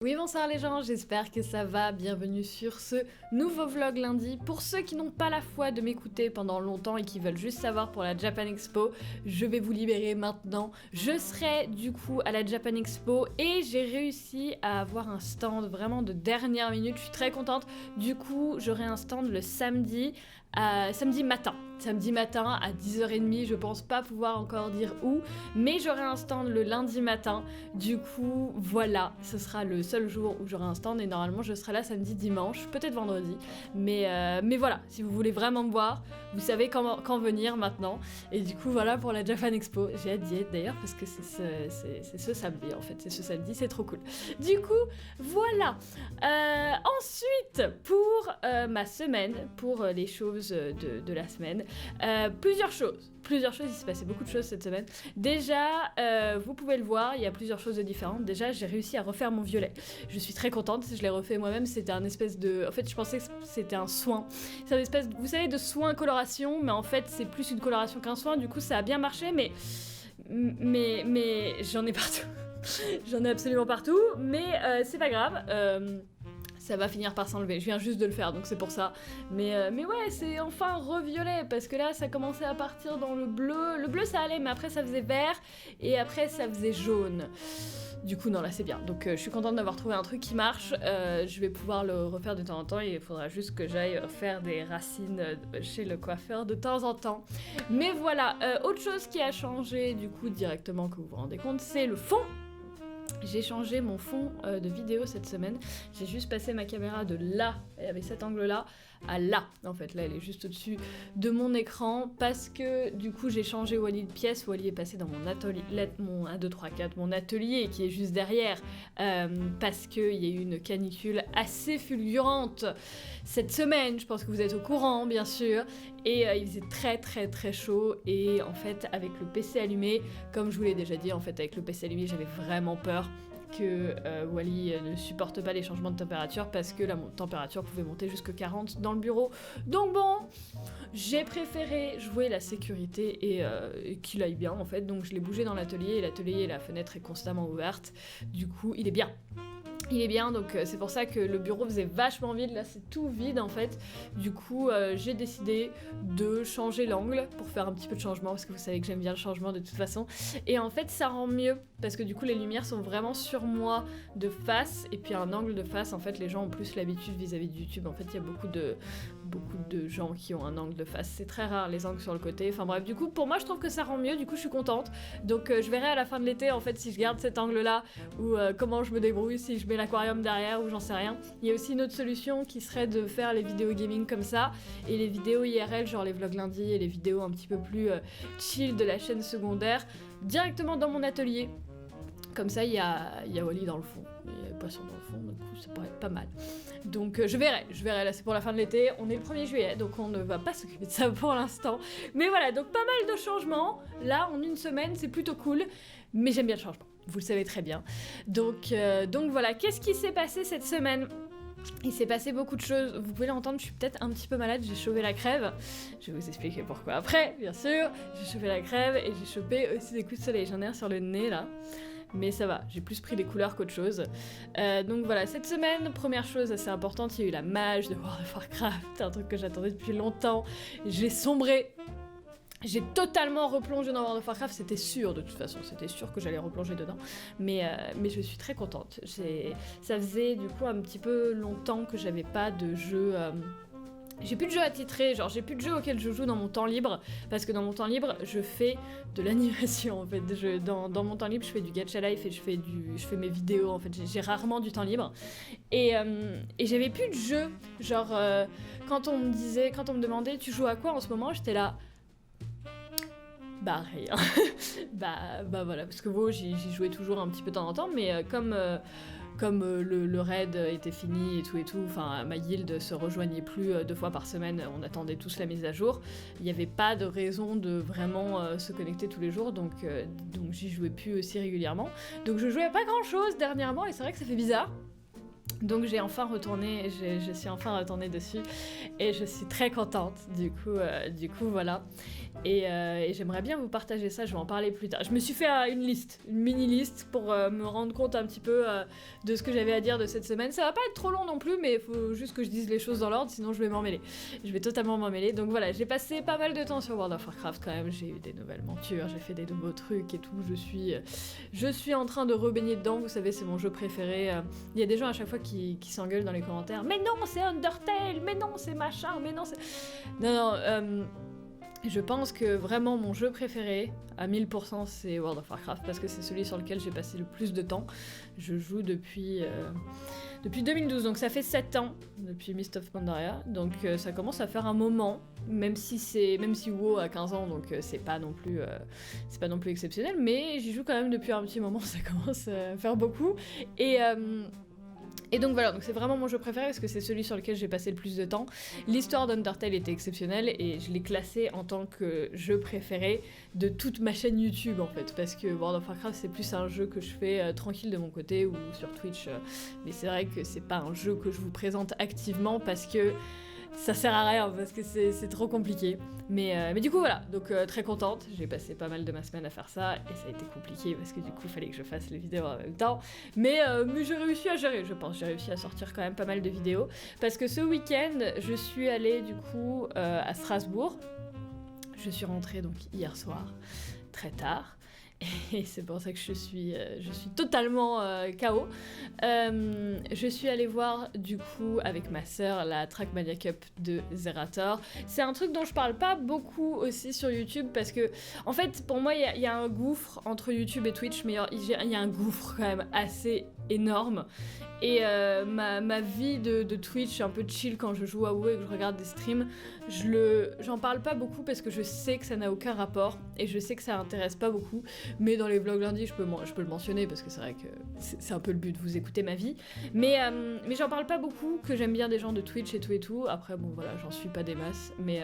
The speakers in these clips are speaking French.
Oui, bonsoir les gens, j'espère que ça va. Bienvenue sur ce nouveau vlog lundi. Pour ceux qui n'ont pas la foi de m'écouter pendant longtemps et qui veulent juste savoir pour la Japan Expo, je vais vous libérer maintenant. Je serai du coup à la Japan Expo et j'ai réussi à avoir un stand vraiment de dernière minute. Je suis très contente. Du coup, j'aurai un stand le samedi matin. Samedi matin à 10h30, je pense pas pouvoir encore dire où, mais j'aurai un stand le lundi matin. Du coup, voilà, ce sera le seul jour où j'aurai un stand et normalement je serai là samedi, dimanche, peut-être vendredi. Mais voilà, si vous voulez vraiment me voir, vous savez quand venir maintenant. Et du coup, voilà pour la Japan Expo. J'ai hâte d'y être d'ailleurs parce que c'est ce samedi en fait, c'est ce samedi, c'est trop cool. Du coup, voilà. Ensuite, pour ma semaine, pour les choses de la semaine, plusieurs choses, il s'est passé beaucoup de choses cette semaine. Déjà, vous pouvez le voir, il y a plusieurs choses de différentes. Déjà, j'ai réussi à refaire mon violet. Je suis très contente, je l'ai refait moi-même, c'était un espèce de... En fait, je pensais que c'était un soin. C'est un espèce, vous savez, de soin coloration, mais en fait, c'est plus une coloration qu'un soin. Du coup, ça a bien marché, mais j'en ai partout. J'en ai absolument partout, mais c'est pas grave. Ça va finir par s'enlever, je viens juste de le faire donc c'est pour ça. Mais ouais, c'est enfin reviolet parce que là ça commençait à partir dans le bleu. Le bleu ça allait, mais après ça faisait vert et après ça faisait jaune. Du coup non, là c'est bien. Donc je suis contente d'avoir trouvé un truc qui marche. Je vais pouvoir le refaire de temps en temps et il faudra juste que j'aille faire des racines chez le coiffeur de temps en temps. Mais voilà, autre chose qui a changé du coup directement que vous vous rendez compte, c'est le fond. J'ai changé mon fond de vidéo cette semaine. J'ai juste passé ma caméra de là, avec cet angle-là, à là. En fait, là, elle est juste au-dessus de mon écran parce que du coup, j'ai changé Wally de pièce. Wally est passé dans mon atelier, mon 1, 2, 3, 4, mon atelier qui est juste derrière parce qu'il y a eu une canicule assez fulgurante cette semaine. Je pense que vous êtes au courant, bien sûr. Et il faisait très très très chaud et en fait avec le PC allumé, comme je vous l'ai déjà dit, en fait avec le PC allumé j'avais vraiment peur que Wally ne supporte pas les changements de température parce que la température pouvait monter jusqu'à 40 dans le bureau. Donc bon, j'ai préféré jouer la sécurité et qu'il aille bien en fait, donc je l'ai bougé dans l'atelier et l'atelier et la fenêtre est constamment ouverte. Du coup il est bien. Il est bien, donc c'est pour ça que le bureau faisait vachement vide, là c'est tout vide en fait. Du coup j'ai décidé de changer l'angle pour faire un petit peu de changement, parce que vous savez que j'aime bien le changement de toute façon. Et en fait ça rend mieux, parce que du coup les lumières sont vraiment sur moi de face, et puis un angle de face, en fait les gens ont plus l'habitude vis-à-vis de YouTube. En fait il y a beaucoup de gens qui ont un angle de face, c'est très rare les angles sur le côté. Enfin bref, du coup pour moi je trouve que ça rend mieux, du coup je suis contente. Donc je verrai à la fin de l'été en fait si je garde cet angle là, ou comment je me débrouille, si je mets l'aquarium derrière ou j'en sais rien. Il y a aussi une autre solution qui serait de faire les vidéos gaming comme ça et les vidéos IRL genre les vlogs lundi et les vidéos un petit peu plus chill de la chaîne secondaire directement dans mon atelier. Comme ça il y a Wally dans le fond, il y a Poisson dans le fond, donc ça pourrait être pas mal. Donc je verrai, là c'est pour la fin de l'été, on est le 1er juillet donc on ne va pas s'occuper de ça pour l'instant. Mais voilà, donc pas mal de changements, là en une semaine c'est plutôt cool, mais j'aime bien le changement. Vous le savez très bien. Donc voilà, qu'est-ce qui s'est passé cette semaine ? Il s'est passé beaucoup de choses, vous pouvez l'entendre, je suis peut-être un petit peu malade, j'ai chopé la crève. Je vais vous expliquer pourquoi après, bien sûr. J'ai chopé la crève et j'ai chopé aussi des coups de soleil, j'en ai un sur le nez là. Mais ça va, j'ai plus pris des couleurs qu'autre chose. Donc voilà, cette semaine, première chose assez importante, il y a eu la mage de World of Warcraft, c'est un truc que j'attendais depuis longtemps. J'ai sombré. J'ai totalement replongé dans World of Warcraft, c'était sûr de toute façon, c'était sûr que j'allais replonger dedans, mais je suis très contente. Ça faisait du coup un petit peu longtemps que j'avais pas de jeu... J'ai plus de jeux attitrés, genre j'ai plus de jeux auxquels je joue dans mon temps libre, parce que dans mon temps libre, je fais de l'animation en fait. Dans mon temps libre, je fais du gacha life et je fais mes vidéos en fait, j'ai rarement du temps libre. Et j'avais plus de jeux, genre quand on me demandait tu joues à quoi en ce moment, j'étais là... Bah rien. bah voilà, parce que bon, j'y jouais toujours un petit peu de temps en temps, mais comme le raid était fini et tout, enfin ma guilde se rejoignait plus 2 fois par semaine, on attendait tous la mise à jour, il n'y avait pas de raison de vraiment se connecter tous les jours, donc j'y jouais plus aussi régulièrement. Donc je jouais à pas grand chose dernièrement et c'est vrai que ça fait bizarre. Donc je suis enfin retournée dessus et je suis très contente. Du coup voilà. Et j'aimerais bien vous partager ça, je vais en parler plus tard. Je me suis fait une mini-liste pour me rendre compte un petit peu de ce que j'avais à dire de cette semaine. Ça va pas être trop long non plus, mais il faut juste que je dise les choses dans l'ordre, sinon je vais m'emmêler. Je vais totalement m'emmêler. Donc voilà, j'ai passé pas mal de temps sur World of Warcraft quand même. J'ai eu des nouvelles montures, j'ai fait des nouveaux trucs et tout. Je suis en train de rebaigner dedans, vous savez, c'est mon jeu préféré. Il y a des gens à chaque fois qui s'engueulent dans les commentaires. Mais non, c'est Undertale, mais non, c'est machin, mais non, c'est... Non, je pense que vraiment mon jeu préféré, à 1000%, c'est World of Warcraft, parce que c'est celui sur lequel j'ai passé le plus de temps. Je joue depuis 2012, donc ça fait 7 ans, depuis Mist of Pandaria, donc ça commence à faire un moment, même si WoW a 15 ans, donc c'est pas non plus exceptionnel, mais j'y joue quand même depuis un petit moment, ça commence à faire beaucoup, et donc voilà, donc c'est vraiment mon jeu préféré parce que c'est celui sur lequel j'ai passé le plus de temps. L'histoire d'Undertale était exceptionnelle et je l'ai classé en tant que jeu préféré de toute ma chaîne YouTube en fait, parce que World of Warcraft c'est plus un jeu que je fais tranquille de mon côté ou sur Twitch, mais c'est vrai que c'est pas un jeu que je vous présente activement parce que ça sert à rien parce que c'est trop compliqué. Mais du coup voilà, donc très contente, j'ai passé pas mal de ma semaine à faire ça et ça a été compliqué parce que du coup il fallait que je fasse les vidéos en même temps. Mais j'ai réussi à gérer, je pense, j'ai réussi à sortir quand même pas mal de vidéos parce que ce week-end je suis allée du coup à Strasbourg. Je suis rentrée donc hier soir, très tard. Et c'est pour ça que je suis totalement KO. Je suis allée voir du coup avec ma sœur la Trackmania Cup de Zerator. C'est un truc dont je parle pas beaucoup aussi sur YouTube parce que en fait pour moi il y a un gouffre entre YouTube et Twitch, mais il y a un gouffre quand même assez énorme. Et ma vie de Twitch un peu chill quand je joue à WoW et que je regarde des streams, j'en parle pas beaucoup parce que je sais que ça n'a aucun rapport et je sais que ça intéresse pas beaucoup, mais dans les vlogs lundi je peux le mentionner parce que c'est vrai que c'est un peu le but de vous écouter ma vie, mais j'en parle pas beaucoup, que j'aime bien des gens de Twitch et tout, après bon voilà, j'en suis pas des masses, mais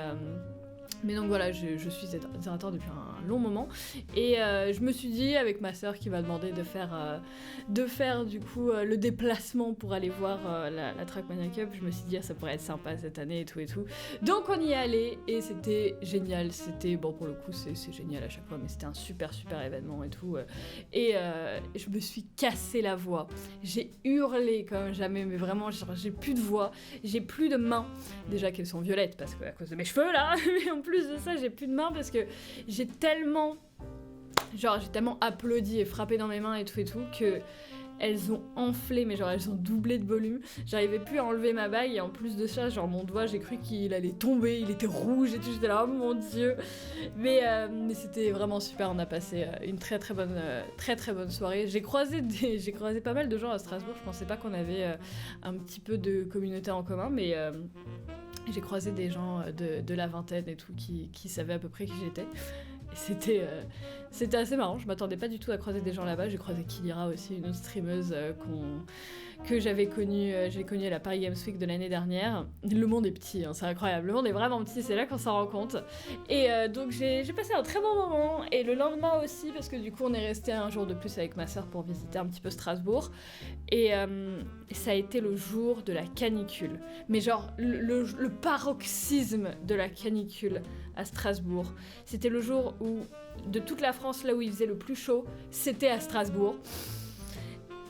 donc voilà, je suis Zerator depuis un long moment et je me suis dit avec ma sœur qui m'a demandé de faire du coup le déplacement pour aller voir la Trackmania Cup, je me suis dit ça pourrait être sympa cette année et tout. Donc on y est allé et c'était génial, c'était bon pour le coup c'est génial à chaque fois, mais c'était un super événement et tout et je me suis cassé la voix, j'ai hurlé comme jamais, mais vraiment j'ai plus de voix, j'ai plus de mains, déjà qu'elles sont violettes parce que à cause de mes cheveux là, mais en plus de ça j'ai plus de mains parce que j'ai tellement applaudi et frappé dans mes mains et tout que elles ont enflé, mais genre elles ont doublé de volume, j'arrivais plus à enlever ma bague et en plus de ça genre mon doigt j'ai cru qu'il allait tomber, il était rouge et tout, j'étais là oh mon dieu, mais c'était vraiment super, on a passé une très bonne soirée. J'ai croisé pas mal de gens à Strasbourg, je pensais pas qu'on avait un petit peu de communauté en commun, mais j'ai croisé des gens de la vingtaine et tout qui savaient à peu près qui j'étais. Et c'était assez marrant, je m'attendais pas du tout à croiser des gens là-bas. J'ai croisé Kilira aussi, une autre streameuse que j'avais connue, j'ai connue à la Paris Games Week de l'année dernière. Le monde est petit, hein, c'est incroyable, le monde est vraiment petit, c'est là qu'on s'en rend compte. Et donc j'ai passé un très bon moment, et le lendemain aussi, parce que du coup on est resté un jour de plus avec ma sœur pour visiter un petit peu Strasbourg. Et ça a été le jour de la canicule. Mais genre le paroxysme de la canicule à Strasbourg. C'était le jour où, de toute la France, là où il faisait le plus chaud, c'était à Strasbourg.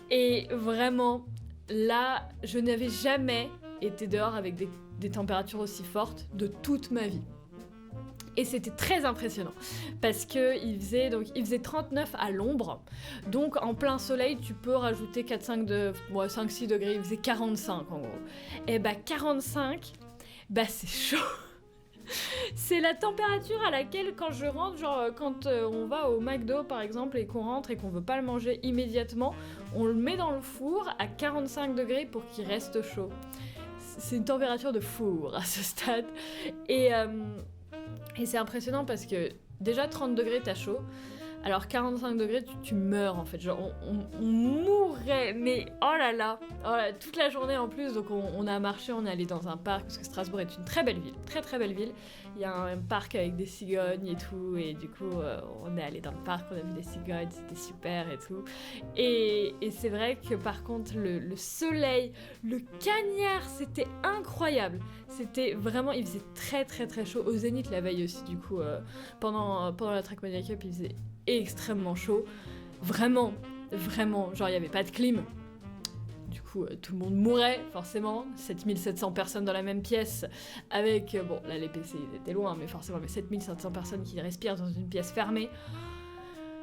Et vraiment, là, je n'avais jamais été dehors avec des températures aussi fortes de toute ma vie. Et c'était très impressionnant parce que il faisait 39 à l'ombre, donc en plein soleil tu peux rajouter 5-6 degrés, il faisait 45 en gros. Et 45, c'est chaud. C'est la température à laquelle quand je rentre, genre quand on va au McDo par exemple et qu'on rentre et qu'on veut pas le manger immédiatement, on le met dans le four à 45 degrés pour qu'il reste chaud. C'est une température de four à ce stade. Et c'est impressionnant parce que déjà 30 degrés t'as chaud, Alors 45 degrés, tu meurs en fait, genre on mourrait, mais oh là, toute la journée en plus, donc on a marché, on est allé dans un parc, parce que Strasbourg est une très belle ville, très très belle ville. Il y a un parc avec des cigognes et tout, et du coup on est allé dans le parc, on a vu des cigognes, c'était super et tout. Et c'est vrai que par contre le soleil, le cagnard, c'était incroyable. C'était vraiment, il faisait très très très chaud, au Zénith la veille aussi du coup, pendant la Trackmania Cup il faisait extrêmement chaud, vraiment, genre il n'y avait pas de clim. Du coup, tout le monde mourait, forcément. 7700 personnes dans la même pièce, avec, bon, là les PC ils étaient loin, mais forcément, mais 7500 personnes qui respirent dans une pièce fermée.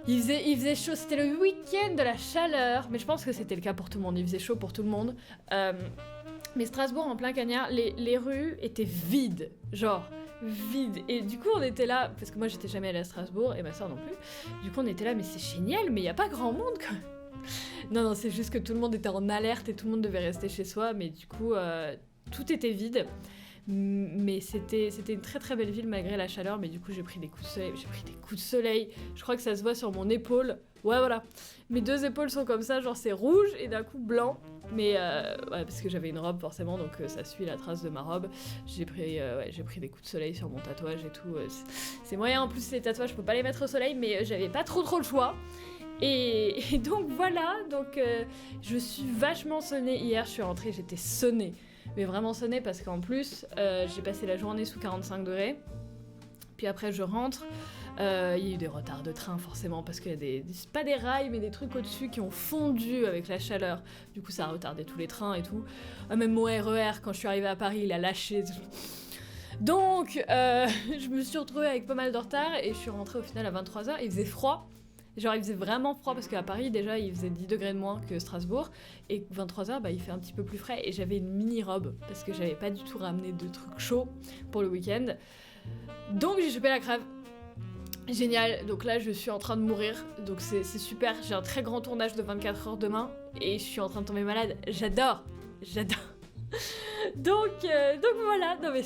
Il faisait chaud, c'était le week-end de la chaleur, mais je pense que c'était le cas pour tout le monde, il faisait chaud pour tout le monde. Mais Strasbourg, en plein cagnard, les rues étaient vides, genre vide. Et du coup, on était là, parce que moi j'étais jamais allée à Strasbourg, et ma soeur non plus. Du coup, on était là, mais c'est génial, mais il n'y a pas grand monde quoi. Non, c'est juste que tout le monde était en alerte et tout le monde devait rester chez soi, mais du coup, tout était vide. Mais c'était une très très belle ville malgré la chaleur, mais du coup, j'ai pris des coups de soleil. Je crois que ça se voit sur mon épaule. Ouais, voilà. Mes 2 épaules sont comme ça, genre c'est rouge et d'un coup blanc. Mais ouais, parce que j'avais une robe forcément, donc ça suit la trace de ma robe. J'ai pris des coups de soleil sur mon tatouage et tout. C'est moyen, en plus les tatouages, je peux pas les mettre au soleil, mais j'avais pas trop le choix. Et donc voilà, donc je suis vachement sonnée hier, je suis rentrée, j'étais sonnée. Mais vraiment sonnée parce qu'en plus, j'ai passé la journée sous 45 degrés. Puis après, je rentre. Il y a eu des retards de train forcément parce qu'il y a pas des rails mais des trucs au-dessus qui ont fondu avec la chaleur. Du coup ça a retardé tous les trains et tout. Même mon RER quand je suis arrivée à Paris il a lâché. Donc je me suis retrouvée avec pas mal de retard et je suis rentrée au final à 23h. Il faisait froid. Genre il faisait vraiment froid parce qu'à Paris déjà il faisait 10 degrés de moins que Strasbourg et 23h bah, il fait un petit peu plus frais et j'avais une mini robe parce que j'avais pas du tout ramené de trucs chauds pour le week-end. Donc j'ai chopé la crève. Génial, donc là je suis en train de mourir, donc c'est super, j'ai un très grand tournage de 24 heures demain et je suis en train de tomber malade, j'adore. donc voilà, non mais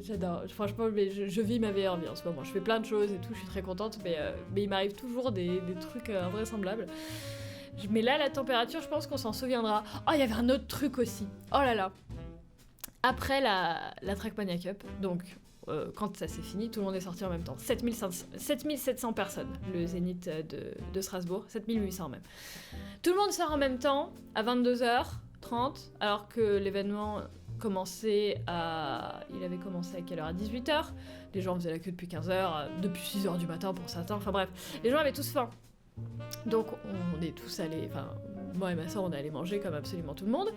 j'adore, franchement mais je vis ma meilleure vie en ce moment, je fais plein de choses et tout, je suis très contente, mais il m'arrive toujours des trucs invraisemblables. Mais là la température, je pense qu'on s'en souviendra. Oh, il y avait un autre truc aussi, oh là là. Après la Trackmania Cup, donc... quand ça s'est fini, tout le monde est sorti en même temps. 7700 personnes, le Zénith de Strasbourg, 7800 même. Tout le monde sort en même temps, à 22h30, alors que l'événement commençait à... Il avait commencé à quelle heure ? À 18h. Les gens faisaient la queue depuis 15h, depuis 6h du matin pour certains, enfin bref. Les gens avaient tous faim. Donc on est tous allés... Enfin, moi et ma soeur, on est allés manger comme absolument tout le monde.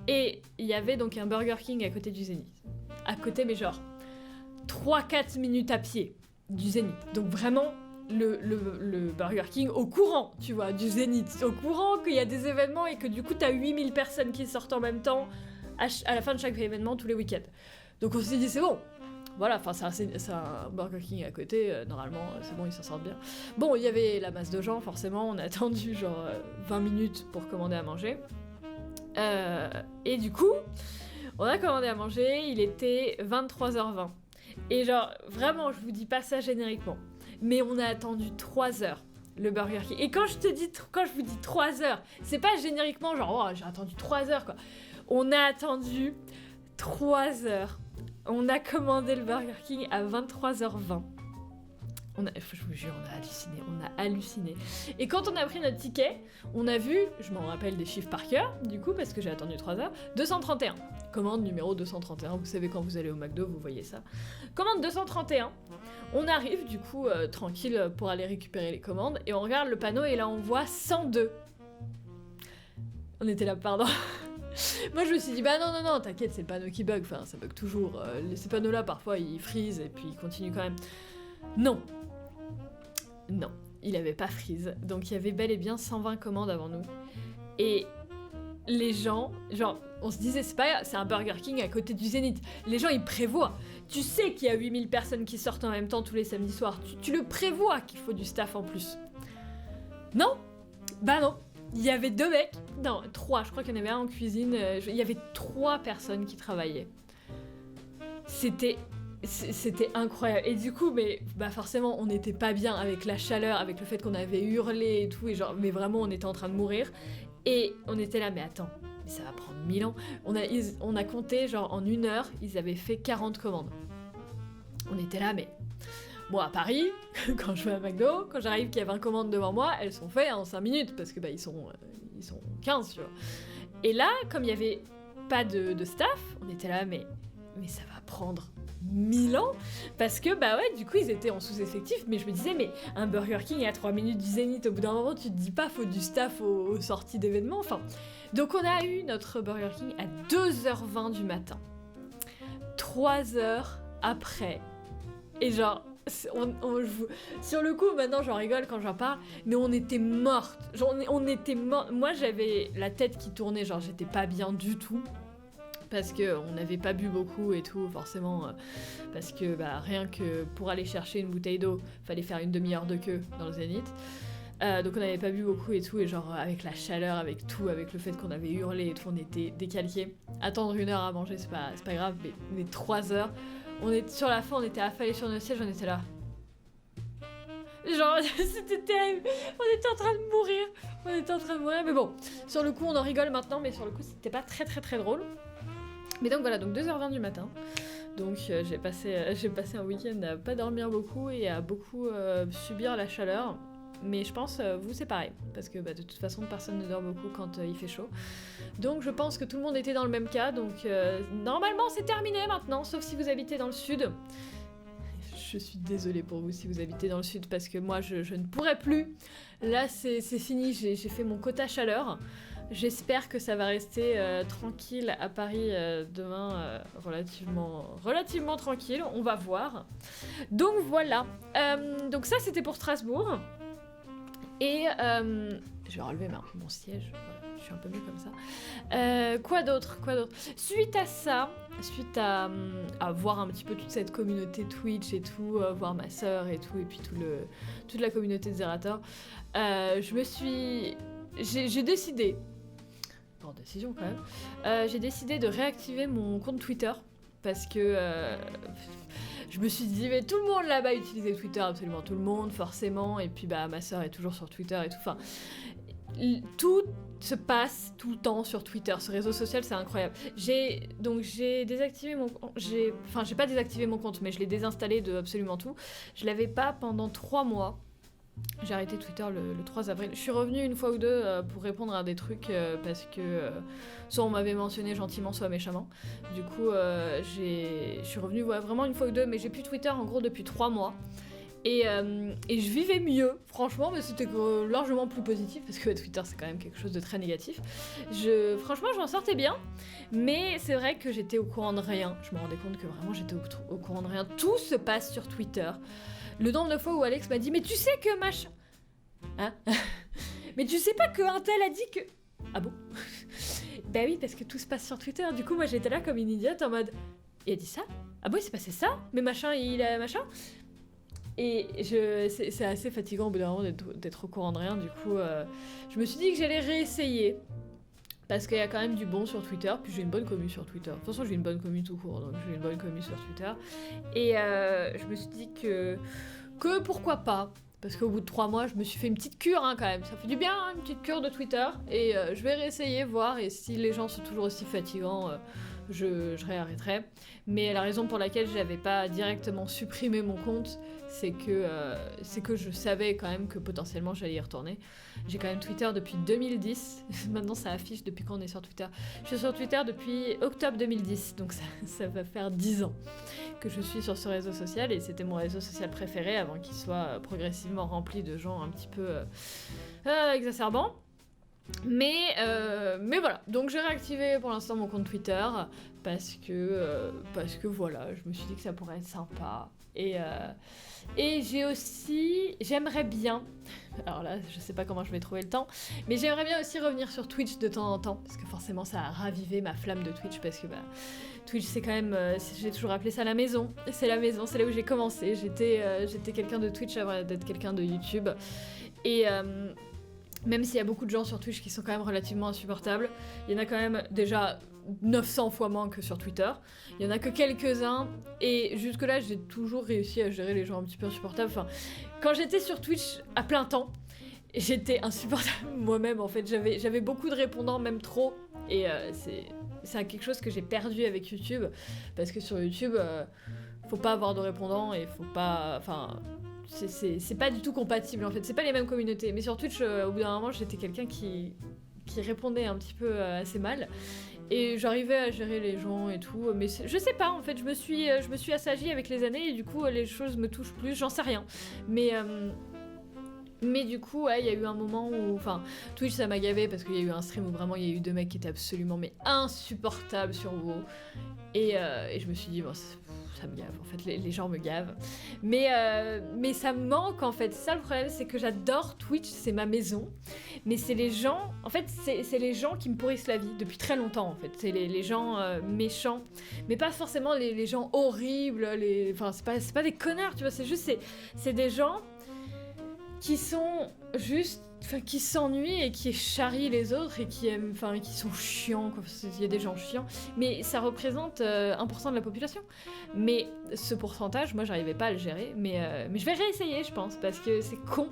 Et il y avait donc un Burger King à côté du Zénith. À côté, mais genre... 3-4 minutes à pied du Zénith. Donc vraiment, le Burger King au courant, tu vois, du Zénith. Au courant qu'il y a des événements et que du coup, t'as 8000 personnes qui sortent en même temps à la fin de chaque événement tous les week-ends. Donc on s'est dit, c'est bon. Voilà, enfin, c'est un Burger King à côté. Normalement, c'est bon, ils s'en sortent bien. Bon, il y avait la masse de gens, forcément. On a attendu genre 20 minutes pour commander à manger. Et du coup, on a commandé à manger. Il était 23h20. Et genre, vraiment, je vous dis pas ça génériquement, mais on a attendu 3 heures, le Burger King. Et quand je vous dis 3 heures, c'est pas génériquement genre, oh, j'ai attendu 3 heures, quoi. On a attendu 3 heures. On a commandé le Burger King à 23h20. Je vous jure, on a halluciné. Et quand on a pris notre ticket, on a vu, je m'en rappelle des chiffres par cœur, du coup, parce que j'ai attendu 3 heures, 231. Commande numéro 231, vous savez quand vous allez au McDo, vous voyez ça. Commande 231. On arrive, du coup, tranquille pour aller récupérer les commandes, et on regarde le panneau, et là on voit 102. On était là, pardon. Moi je me suis dit, bah non, t'inquiète, c'est le panneau qui bug, enfin ça bug toujours. Ces panneaux-là, parfois, ils freeze, et puis ils continuent quand même. Non, il avait pas freeze, donc il y avait bel et bien 120 commandes avant nous. Et les gens, genre, on se disait, c'est un Burger King à côté du Zénith. Les gens, ils prévoient. Tu sais qu'il y a 8000 personnes qui sortent en même temps tous les samedis soirs. Tu le prévois qu'il faut du staff en plus. Non ? Bah non. Il y avait 2 mecs, non, 3, je crois qu'il y en avait un en cuisine. Il y avait 3 personnes qui travaillaient. C'était C'était incroyable. Et du coup, mais bah forcément, on n'était pas bien avec la chaleur, avec le fait qu'on avait hurlé et tout, et genre, mais vraiment, on était en train de mourir. Et on était là, mais attends, mais ça va prendre 1000 ans. On a compté, genre, en 1 heure, ils avaient fait 40 commandes. On était là, mais... Bon, à Paris, quand je vais à McDo, quand j'arrive qu'il y a 20 commandes devant moi, elles sont faites en 5 minutes, parce que bah, ils sont 15, tu vois. Et là, comme il n'y avait pas de staff, on était là, mais ça va prendre 1000 ans, parce que bah ouais, du coup ils étaient en sous-effectif, mais je me disais, mais un Burger King à 3 minutes du Zénith, au bout d'un moment tu te dis pas, faut du staff aux sorties d'événements, enfin. Donc on a eu notre Burger King à 2h20 du matin, 3 heures après, et genre, sur le coup maintenant j'en rigole quand j'en parle, mais on était mortes, on était mortes. Moi j'avais la tête qui tournait, genre j'étais pas bien du tout, parce qu'on n'avait pas bu beaucoup et tout, forcément, parce que bah, rien que pour aller chercher une bouteille d'eau, fallait faire une demi-heure de queue dans le Zénith. Donc on n'avait pas bu beaucoup et tout, et genre avec la chaleur, avec tout, avec le fait qu'on avait hurlé et tout, on était décalqués. Attendre 1 heure à manger, c'est pas grave, mais 3 heures, sur la fin, on était affalés sur nos sièges, on était là. Genre, c'était terrible, on était en train de mourir, mais bon, sur le coup, on en rigole maintenant, mais sur le coup, c'était pas très très très drôle. Mais donc voilà, donc 2h20 du matin, donc j'ai passé un week-end à pas dormir beaucoup et à beaucoup subir la chaleur, mais je pense vous c'est pareil, parce que bah, de toute façon personne ne dort beaucoup quand il fait chaud, donc je pense que tout le monde était dans le même cas, donc normalement c'est terminé maintenant, sauf si vous habitez dans le sud. Je suis désolée pour vous si vous habitez dans le sud, parce que moi je ne pourrais plus, là c'est fini, j'ai fait mon quota chaleur. J'espère que ça va rester tranquille à Paris demain, relativement tranquille, on va voir. Donc voilà, donc ça c'était pour Strasbourg. Et je vais relever mon siège, voilà, je suis un peu mieux comme ça. Quoi d'autre ? Suite à ça, suite à voir un petit peu toute cette communauté Twitch et tout, voir ma sœur et tout, et puis toute la communauté de Zerator, j'ai décidé, en décision quand même, j'ai décidé de réactiver mon compte Twitter, parce que je me suis dit, mais tout le monde là-bas utilisait Twitter, absolument tout le monde, forcément, et puis bah ma sœur est toujours sur Twitter et tout, enfin, tout se passe tout le temps sur Twitter, ce réseau social, c'est incroyable. J'ai désactivé j'ai pas désactivé mon compte, mais je l'ai désinstallé de absolument tout. Je l'avais pas pendant 3 mois. J'ai arrêté Twitter le 3 avril. Je suis revenue une fois ou deux pour répondre à des trucs parce que soit on m'avait mentionné gentiment, soit méchamment. Du coup, je suis revenue vraiment une fois ou deux, mais j'ai plus Twitter en gros depuis 3 mois. Et je vivais mieux, franchement, mais c'était largement plus positif, parce que Twitter c'est quand même quelque chose de très négatif. Franchement, je m'en sortais bien, mais c'est vrai que j'étais au courant de rien. Je me rendais compte que vraiment j'étais au courant de rien. Tout se passe sur Twitter. Le nombre de fois où Alex m'a dit, mais tu sais que machin... Hein? Mais tu sais pas qu'un tel a dit que... Ah bon? Bah oui, parce que tout se passe sur Twitter. Du coup, moi j'étais là comme une idiote en mode... Il a dit ça? Ah bon, il s'est passé ça? Mais machin, il a machin? Et c'est assez fatigant au bout d'un moment d'être au courant de rien. Du coup, je me suis dit que j'allais réessayer. Parce qu'il y a quand même du bon sur Twitter. Puis j'ai une bonne commu sur Twitter. De toute façon, j'ai une bonne commu tout court. Donc j'ai une bonne commu sur Twitter. Et je me suis dit que pourquoi pas. Parce qu'au bout de 3 mois, je me suis fait une petite cure quand même. Ça fait du bien, une petite cure de Twitter. Et je vais réessayer, voir. Et si les gens sont toujours aussi fatigants... je réarrêterai. Mais la raison pour laquelle j'avais pas directement supprimé mon compte, c'est que je savais quand même que potentiellement j'allais y retourner. J'ai quand même Twitter depuis 2010. Maintenant ça affiche depuis quand on est sur Twitter. Je suis sur Twitter depuis octobre 2010, donc ça va faire 10 ans que je suis sur ce réseau social, et c'était mon réseau social préféré avant qu'il soit progressivement rempli de gens un petit peu exacerbants. Mais voilà, donc j'ai réactivé pour l'instant mon compte Twitter parce que voilà, je me suis dit que ça pourrait être sympa. Et j'aimerais bien, alors là je sais pas comment je vais trouver le temps, mais j'aimerais bien aussi revenir sur Twitch de temps en temps, parce que forcément ça a ravivé ma flamme de Twitch, parce que Twitch c'est quand même, j'ai toujours appelé ça la maison, c'est la maison, c'est là où j'ai commencé, j'étais quelqu'un de Twitch avant d'être quelqu'un de YouTube, et Même s'il y a beaucoup de gens sur Twitch qui sont quand même relativement insupportables, il y en a quand même déjà 900 fois moins que sur Twitter. Il y en a que quelques-uns, et jusque-là, j'ai toujours réussi à gérer les gens un petit peu insupportables. Enfin, quand j'étais sur Twitch à plein temps, j'étais insupportable moi-même, en fait. J'avais beaucoup de répondants, même trop, et c'est quelque chose que j'ai perdu avec YouTube, parce que sur YouTube, faut pas avoir de répondants, et faut pas... Enfin... C'est pas du tout compatible en fait, c'est pas les mêmes communautés. Mais sur Twitch, au bout d'un moment, j'étais quelqu'un qui répondait un petit peu assez mal. Et j'arrivais à gérer les gens et tout. Mais je sais pas en fait, je me suis assagie avec les années et du coup, les choses me touchent plus, j'en sais rien. Mais du coup, ouais, il y a eu un moment où... Enfin, Twitch, ça m'a gavé parce qu'il y a eu un stream où vraiment il y a eu 2 mecs qui étaient absolument mais insupportables sur WoW. Et je me suis dit, bon, ça me gave, en fait, les gens me gavent. Mais ça me manque, en fait. Ça, le problème, c'est que j'adore Twitch, c'est ma maison. Mais c'est les gens... En fait, c'est les gens qui me pourrissent la vie depuis très longtemps, en fait. C'est les gens méchants. Mais pas forcément les gens horribles, Enfin, c'est pas des connards, tu vois. C'est juste... C'est des gens... qui sont juste, enfin, qui s'ennuient et qui charrient les autres et qui aiment, enfin, qui sont chiants, quoi. Il y a des gens chiants, mais ça représente 1% de la population. Mais ce pourcentage, moi, j'arrivais pas à le gérer, mais je vais réessayer, je pense, parce que c'est con.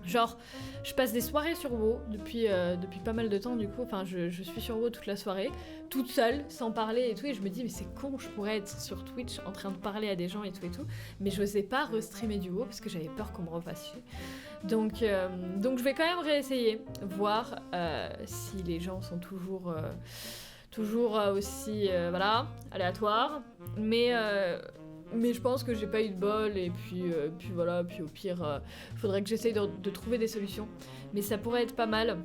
Genre, je passe des soirées sur WoW depuis pas mal de temps, du coup, enfin, je suis sur WoW toute la soirée, toute seule, sans parler et tout, et je me dis, mais c'est con, je pourrais être sur Twitch en train de parler à des gens et tout, mais je n'osais pas restreamer du WoW parce que j'avais peur qu'on me refasse chier. Donc je vais quand même réessayer, voir si les gens sont toujours aussi, voilà, aléatoires, mais je pense que j'ai pas eu de bol et puis voilà, puis au pire, faudrait que j'essaye de trouver des solutions. Mais ça pourrait être pas mal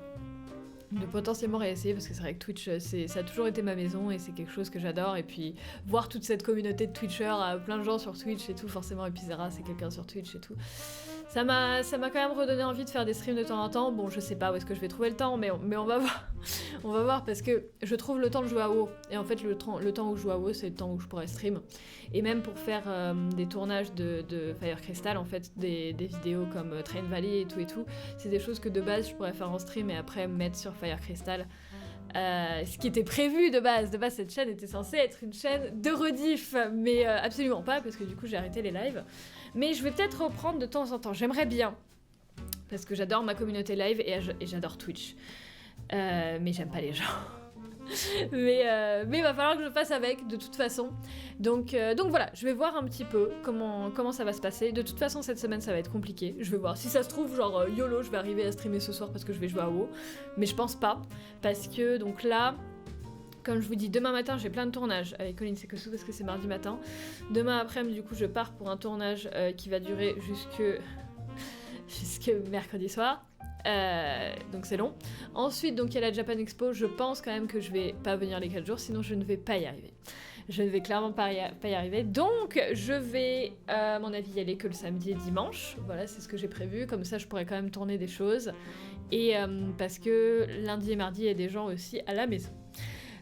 de potentiellement réessayer parce que c'est vrai que Twitch, ça a toujours été ma maison et c'est quelque chose que j'adore. Et puis voir toute cette communauté de Twitchers, plein de gens sur Twitch et tout, forcément Epizera c'est quelqu'un sur Twitch et tout. Ça m'a quand même redonné envie de faire des streams de temps en temps. Bon, je sais pas où est-ce que je vais trouver le temps, mais on va voir. On va voir parce que je trouve le temps de jouer à WoW. Et en fait, le temps où je joue à WoW, c'est le temps où je pourrais stream. Et même pour faire des tournages de Fire Crystal, en fait, des vidéos comme Train Valley et tout, c'est des choses que de base je pourrais faire en stream et après mettre sur Fire Crystal. Ce qui était prévu de base. De base, cette chaîne était censée être une chaîne de rediff, mais absolument pas, parce que du coup, j'ai arrêté les lives. Mais je vais peut-être reprendre de temps en temps. J'aimerais bien, parce que j'adore ma communauté live et j'adore Twitch. Mais j'aime pas les gens. mais il va falloir que je le fasse avec, de toute façon. Donc voilà, je vais voir un petit peu comment ça va se passer. De toute façon, cette semaine, ça va être compliqué. Je vais voir. Si ça se trouve, genre YOLO, je vais arriver à streamer ce soir parce que je vais jouer à WoW. Mais je pense pas. Parce que, donc là... Comme je vous dis, demain matin, j'ai plein de tournages avec Colin Sekosu parce que c'est mardi matin. Demain après-midi, du coup, je pars pour un tournage qui va durer jusque mercredi soir. Donc c'est long. Ensuite, donc il y a la Japan Expo. Je pense quand même que je vais pas venir les 4 jours, sinon je ne vais pas y arriver. Je ne vais clairement pas y arriver. Donc je vais, à mon avis, y aller que le samedi et dimanche. Voilà, c'est ce que j'ai prévu. Comme ça, je pourrais quand même tourner des choses. Et parce que lundi et mardi, il y a des gens aussi à la maison.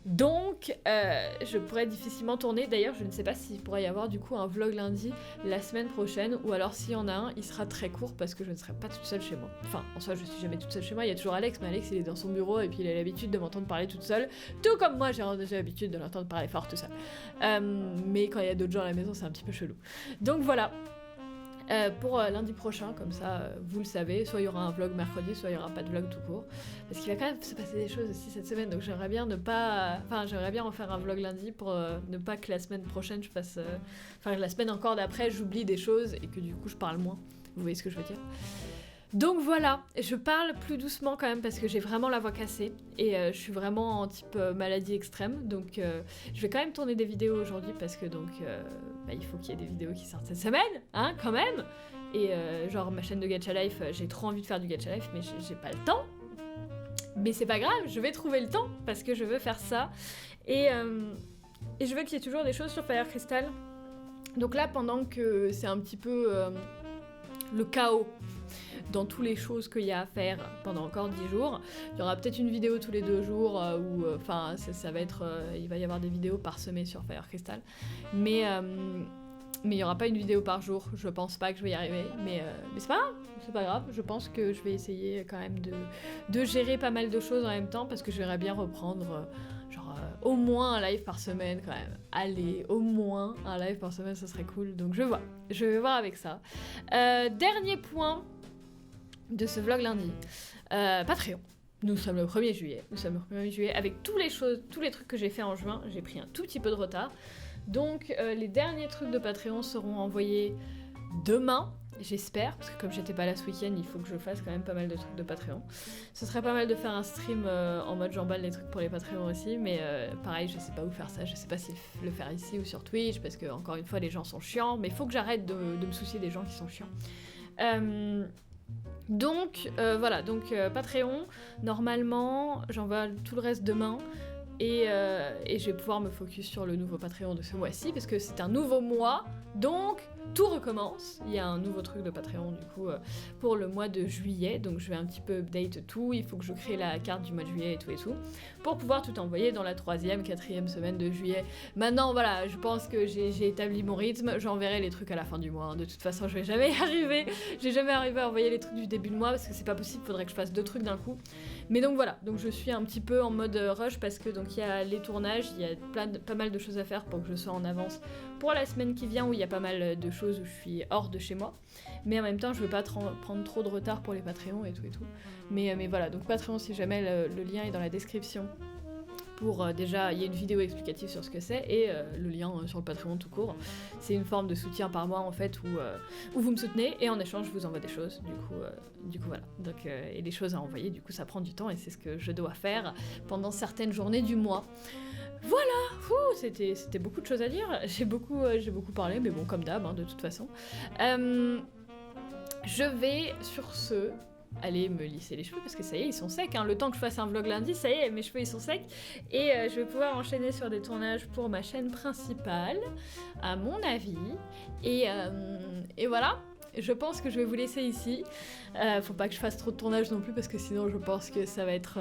Donc, je pourrais difficilement tourner. D'ailleurs, je ne sais pas s'il pourrait y avoir du coup un vlog lundi la semaine prochaine, ou alors s'il y en a un, il sera très court parce que je ne serai pas toute seule chez moi. Enfin, en soi, je suis jamais toute seule chez moi. Il y a toujours Alex, mais Alex, il est dans son bureau et puis il a l'habitude de m'entendre parler toute seule. Tout comme moi, j'ai l'habitude de l'entendre parler fort tout seul. Mais quand il y a d'autres gens à la maison, c'est un petit peu chelou. Donc voilà. Pour lundi prochain, comme ça vous le savez, soit il y aura un vlog mercredi, soit il n'y aura pas de vlog tout court, parce qu'il va quand même se passer des choses aussi cette semaine, donc j'aimerais bien j'aimerais bien en faire un vlog lundi pour ne pas que la semaine prochaine je fasse, la semaine encore d'après j'oublie des choses et que du coup je parle moins, vous voyez ce que je veux dire. Donc voilà, je parle plus doucement quand même parce que j'ai vraiment la voix cassée et je suis vraiment en type maladie extrême, donc je vais quand même tourner des vidéos aujourd'hui parce que donc il faut qu'il y ait des vidéos qui sortent cette semaine, hein, quand même. Et genre ma chaîne de Gacha Life, j'ai trop envie de faire du Gacha Life mais j'ai pas le temps. Mais c'est pas grave, je vais trouver le temps parce que je veux faire ça et je veux qu'il y ait toujours des choses sur Fire Crystal. Donc là, pendant que c'est un petit peu le chaos dans toutes les choses qu'il y a à faire pendant encore 10 jours. Il y aura peut-être une vidéo tous les 2 jours où ça va être... il va y avoir des vidéos parsemées sur Fire Crystal. Mais Mais il n'y aura pas une vidéo par jour, je pense pas que je vais y arriver, mais c'est pas grave, je pense que je vais essayer quand même de gérer pas mal de choses en même temps, parce que j'aimerais bien reprendre au moins un live par semaine quand même. Allez, au moins un live par semaine, ça serait cool, donc je vais voir avec ça. Dernier point de ce vlog lundi, Patreon. Nous sommes le 1er juillet, avec tous les trucs que j'ai fait en juin, j'ai pris un tout petit peu de retard. Donc les derniers trucs de Patreon seront envoyés demain, j'espère, parce que comme j'étais pas là ce week-end, il faut que je fasse quand même pas mal de trucs de Patreon. Ce serait pas mal de faire un stream en mode j'emballe les trucs pour les Patreons aussi, mais pareil, je sais pas où faire ça, je sais pas si le faire ici ou sur Twitch, parce que encore une fois les gens sont chiants, mais faut que j'arrête de me soucier des gens qui sont chiants. Donc Patreon, normalement j'envoie tout le reste demain. Et je vais pouvoir me focus sur le nouveau Patreon de ce mois-ci, parce que c'est un nouveau mois, donc tout recommence. Il y a un nouveau truc de Patreon, du coup, pour le mois de juillet, donc je vais un petit peu update tout, il faut que je crée la carte du mois de juillet et tout, pour pouvoir tout envoyer dans la 3e, 4e semaine de juillet. Maintenant, voilà, je pense que j'ai établi mon rythme, j'enverrai les trucs à la fin du mois, hein. De toute façon, je vais jamais y arriver, j'ai jamais arrivé à envoyer les trucs du début de mois, parce que c'est pas possible, faudrait que je fasse 2 trucs d'un coup. Mais donc voilà, donc je suis un petit peu en mode rush, parce que donc il y a les tournages, il y a pas mal de choses à faire pour que je sois en avance pour la semaine qui vient, où il y a pas mal de choses où je suis hors de chez moi. Mais en même temps, je veux pas prendre trop de retard pour les Patreons et tout. Mais voilà, donc Patreon, si jamais, le lien est dans la description. Pour déjà, il y a une vidéo explicative sur ce que c'est, et le lien sur le Patreon tout court. C'est une forme de soutien par mois en fait, où vous me soutenez, et en échange je vous envoie des choses, du coup voilà. Donc, et les choses à envoyer, du coup ça prend du temps, et c'est ce que je dois faire pendant certaines journées du mois. Voilà, c'était beaucoup de choses à dire, j'ai beaucoup parlé, mais bon, comme d'hab, hein, de toute façon. Je vais, sur ce, aller me lisser les cheveux, parce que ça y est, ils sont secs, hein. Le temps que je fasse un vlog lundi, ça y est, mes cheveux ils sont secs, et je vais pouvoir enchaîner sur des tournages pour ma chaîne principale, à mon avis, et voilà. Je pense que je vais vous laisser ici. Faut pas que je fasse trop de tournages non plus, parce que sinon je pense que ça va être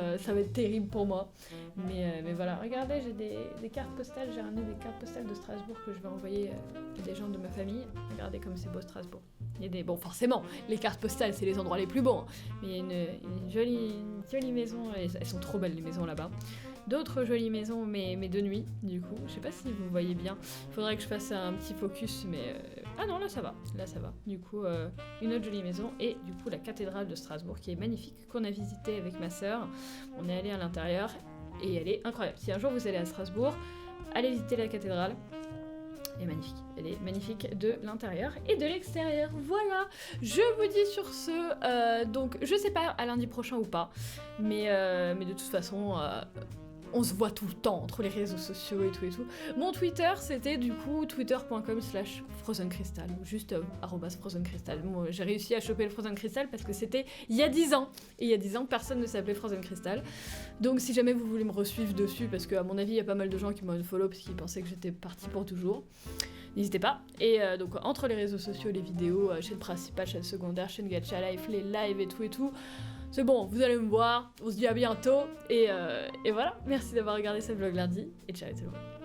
terrible pour moi. Mais voilà, regardez, j'ai des cartes postales, j'ai ramené des cartes postales de Strasbourg que je vais envoyer à des gens de ma famille. Regardez comme c'est beau Strasbourg. Il y a bon, forcément, les cartes postales c'est les endroits les plus beaux, hein. Mais il y a une jolie maison, elles sont trop belles les maisons là-bas. D'autres jolies maisons, mais de nuit, du coup. Je sais pas si vous voyez bien. Il faudrait que je fasse un petit focus, mais... Ah non, là ça va. Du coup, une autre jolie maison. Et du coup, la cathédrale de Strasbourg, qui est magnifique, qu'on a visitée avec ma sœur. On est allé à l'intérieur, et elle est incroyable. Si un jour vous allez à Strasbourg, allez visiter la cathédrale. Elle est magnifique. Elle est magnifique de l'intérieur et de l'extérieur. Voilà, je vous dis sur ce... donc, je sais pas à lundi prochain ou pas, mais de toute façon... on se voit tout le temps entre les réseaux sociaux et tout. Mon Twitter, c'était du coup twitter.com/frozencrystal, ou juste @frozencrystal. Bon, j'ai réussi à choper le Frozen Crystal parce que c'était il y a 10 ans. Et il y a 10 ans, personne ne s'appelait Frozen Crystal. Donc si jamais vous voulez me resuivre dessus, parce qu'à mon avis, il y a pas mal de gens qui m'ont unfollow parce qu'ils pensaient que j'étais partie pour toujours. N'hésitez pas. Et donc entre les réseaux sociaux, les vidéos, chaîne principale, chaîne secondaire, chaîne Gacha Life, les lives et tout, c'est bon, vous allez me voir, on se dit à bientôt, et voilà, merci d'avoir regardé ce vlog lundi, et ciao tout le monde.